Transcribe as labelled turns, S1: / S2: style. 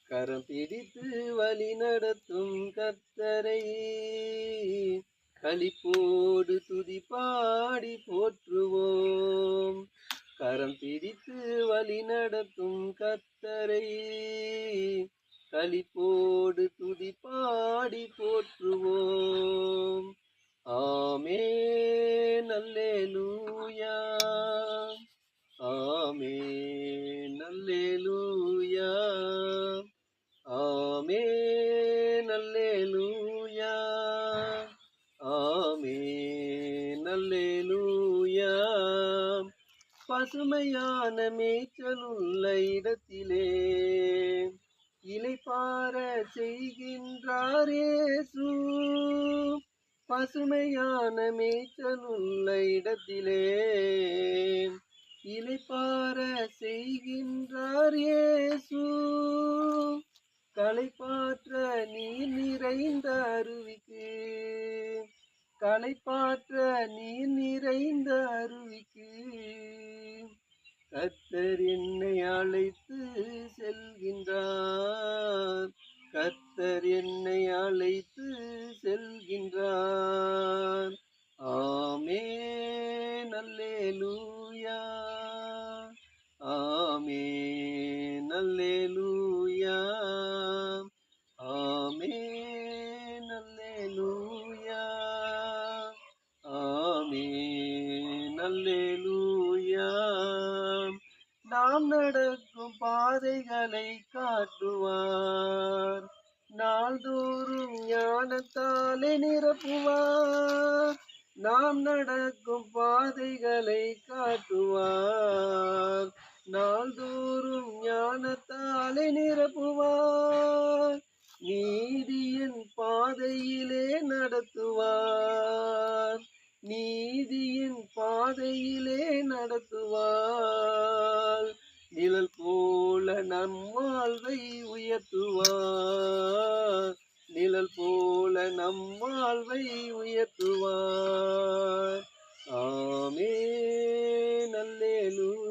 S1: கரம் பிடித்து வழி நடத்தும் கர்த்தரை களிப்போடு துதி பாடி போற்றுவோம். கரம் பிடித்து வழி நடத்தும் கர்த்தரை களிப்போடு துதி பாடி போற்றுவோம். ஆமென் அல்லேலூயா, ஆமென் அல்லேலூயா, ஆமென் அல்லேலூயா, ஆமென் அல்லேலூயா. பசுமையான மேய்ச்சலுள்ள இடத்திலே இளைப்பாற செய்கின்றார் இயேசு. பசுமையான மேய்ச்சலுள்ள இடத்திலே இளைப்பாற செய்கின்றார் இயேசு. களைப்பாற்ற நீர் நிறைந்த அருவிக்கு, களைப்பாற்ற நீர் நிறைந்த அருவிக்கு கர்த்தர் என்னை அழைத்து செல்கின்றார். கர்த்தர் என்னை அழைத்து செல்கின்றார். ஆமென் அல்லேலூயா, ஆமென் அல்லேலூயா, ஆமென் அல்லேலூயா, ஆமென் அல்லேலூயா. நாம் நடக்கும் பாதைகளை காட்டுவார், நாள்தோறும் ஞானத்தாலே நிரப்புவார். நாம் நடக்கும் பாதைகளை காட்டுவார், நாள்தோறும் ஞானத்தாலே நிரப்புவார். நீதியின் பாதையிலே நடத்துவார், நீதியின் பாதையிலே நடத்துவார். நிழல் போல நம் வாழ்வை உயர்த்துவார், நிழல் போல நம் வாழ்வை உயர்த்துவார். ஆமென் அல்லேலூயா.